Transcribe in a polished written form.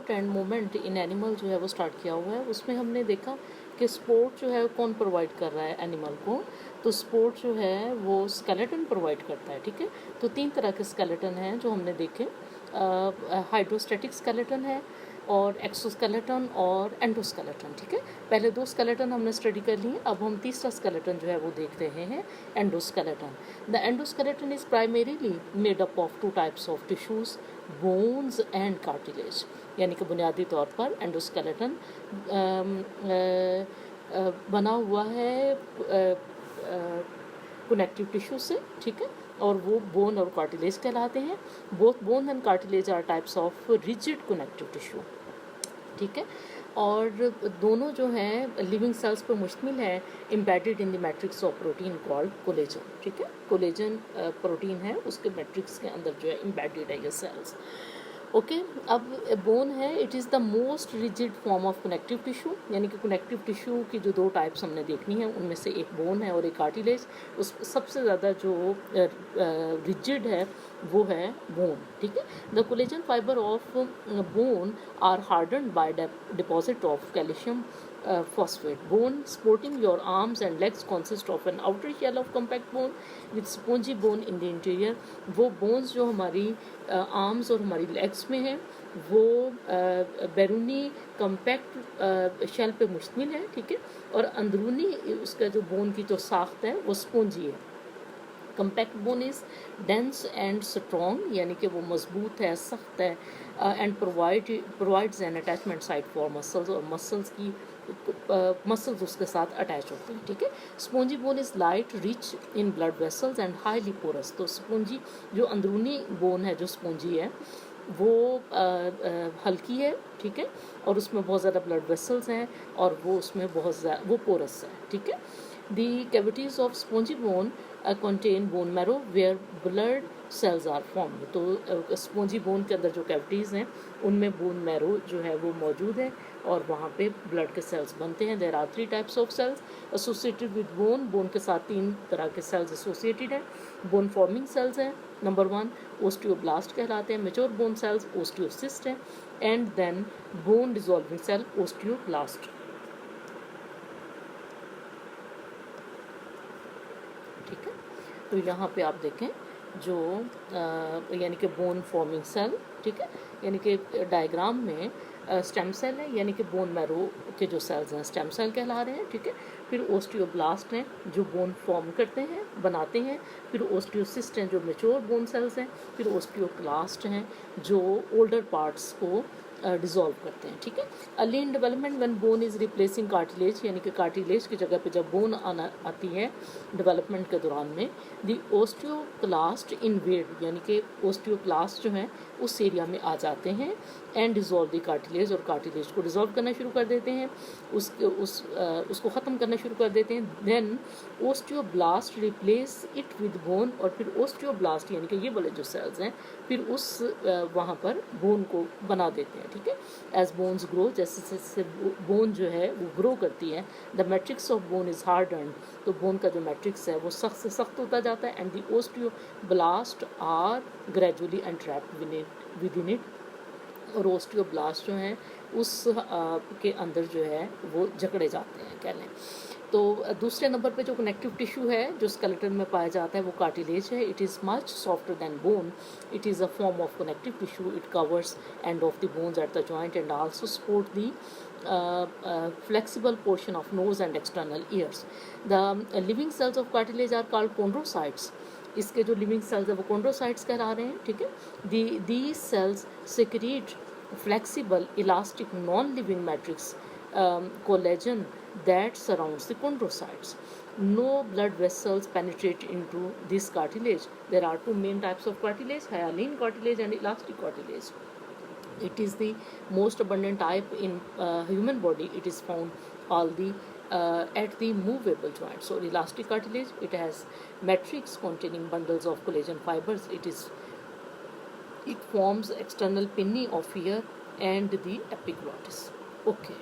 Sport and movement in animal जो है वो स्टार्ट किया हुआ है। उसमें हमने देखा कि स्पोर्ट जो है कौन प्रोवाइड कर रहा है एनिमल को, तो स्पोर्ट जो है वो स्केलेटन प्रोवाइड करता है, ठीक है। तो 3 तरह के स्केलेटन हैं जो हमने देखे, हाइड्रोस्टैटिक स्केलेटन है और एक्सोस्केलेटन और एंडोस्केलेटन, ठीक है। पहले 2 स्केलेटन हमने स्टडी कर लिए, अब हम तीसरा स्केलेटन जो है वो देख रहे हैं, endoskeleton. The endoskeleton is primarily made up of 2 types of tissues, bones and cartilage. यानी कि बुनियादी तौर पर एंडोस्केलेटन बना हुआ है कनेक्टिव टिश्यू से, ठीक है, और वो बोन और कार्टिलेज कहलाते हैं। Both bone and cartilage are types of rigid connective tissue, ठीक है। और दोनों जो हैं लिविंग सेल्स पर मुश्तमिल है, embedded in the matrix of protein called collagen, ठीक है। कोलेजन प्रोटीन है, उसके मैट्रिक्स के अंदर जो है एम्बेडेड है ये सेल्स, ओके। अब बोन है, it is the most rigid form of connective tissue, यानी कि कनेक्टिव टिश्यू की जो 2 टाइप्स हमने देखनी है उनमें से एक बोन है और एक कार्टिलेज। उस सबसे ज़्यादा जो रिजिड है वो है बोन, ठीक है। The collagen fibre of bone are hardened by deposit of calcium phosphate. Bone supporting your arms and legs consist of an outer shell of compact bone with spongy bone in the interior. वो bones जो हमारी arms और हमारी legs में है वो बैरूनी compact shell पे मुश्तमिल है, ठीक है, और अंदरूनी उसका जो बोन की जो साख्त है वो स्पॉन्जी है। Compact bone is dense and strong, यानी कि वो मजबूत है, सख्त है, and provides an attachment site for muscles, और मसल्स उसके साथ अटैच होते हैं, ठीक है। Spongy bone is light, rich in blood vessels and highly porous. तो स्पॉन्जी जो अंदरूनी बोन है, जो स्पॉन्जी है वो हल्की है, ठीक है, और उसमें बहुत ज़्यादा ब्लड वेसल्स हैं और वो उसमें वो पोरस है, ठीक है। The cavities of spongy bone contain bone marrow where blood cells are formed. तो स्पॉन्जी बोन के अंदर जो कैविटीज़ हैं उनमें बोन मैरो जो है वो मौजूद है और वहाँ पे ब्लड के सेल्स बनते हैं। There are 3 types of cells associated with bone. Bone के साथ 3 तरह के सेल्स एसोसिएटेड हैं। बोन फॉर्मिंग सेल्स हैं, नंबर 1 ओस्टियोब्लास्ट कहलाते हैं। मेच्योर बोन सेल्स ओस्टियोसिस्ट हैं, and then bone dissolving cell osteoblast, ठीक है। तो यहाँ पे आप देखें जो यानी कि बोन फॉर्मिंग सेल, ठीक है, यानी कि डायग्राम में स्टेम सेल है, यानी कि बोन मैरो के जो सेल्स हैं स्टेम सेल कहला रहे हैं, ठीक है। फिर ओस्टियोब्लास्ट हैं जो बोन फॉर्म करते हैं, बनाते हैं। फिर ओस्टियोसिस्ट हैं जो मेच्योर बोन सेल्स हैं। फिर ओस्टियोक्लास्ट हैं जो ओल्डर पार्ट्स को डिज़ोल्व करते हैं, ठीक है। Early in development when bone is replacing cartilage, यानी कि कार्टिलेज की जगह पे जब बोन आती है डेवलपमेंट के दौरान में, दी ओस्टियोक्लास्ट इनवेड, यानी कि ओस्टियोक्लास्ट जो हैं उस एरिया में आ जाते हैं एंड डिज़ोल्व दी कार्टिलेज, और कार्टिलेज को डिज़ोल्व करना शुरू कर देते हैं, उसको ख़त्म करना शुरू कर देते हैं। Then osteoblast replace it with bone, और फिर ओस्टियोब्लास्ट यानी कि ये वाले जो सेल्स हैं फिर उस वहाँ पर बोन को बना देते हैं, ठीक है। एज बोन्स ग्रो, जैसे जैसे बोन जो है वो ग्रो करती है, the matrix of bone is hardened, तो बोन का जो मैट्रिक्स है वो सख्त से सख्त होता जाता है। And the osteoblast are gradually entrapped within it, और ओस्टियोब्लास्ट जो हैं उस के अंदर जो है वो जकड़े जाते हैं, कह लें। तो दूसरे नंबर पे जो कनेक्टिव टिश्यू है जो स्केलेटन में पाया जाता है वो कार्टिलेज है। It is much softer than bone, it is a form of connective tissue, it covers end of the bones at the joint and also support the flexible portion of nose and external ears. The living cells of cartilage are called chondrocytes. इसके जो living cells है वो chondrocytes कहला रहे हैं, ठीक है। these cells secrete flexible elastic non-living matrix collagen that surrounds the chondrocytes. No blood vessels penetrate into this cartilage. There are 2 main types of cartilage, hyaline cartilage and elastic cartilage. It is the most abundant type in human body. It is found at the movable joints. So elastic cartilage, it has matrix containing bundles of collagen fibers. It forms external pinnae of ear and the epiglottis. Okay.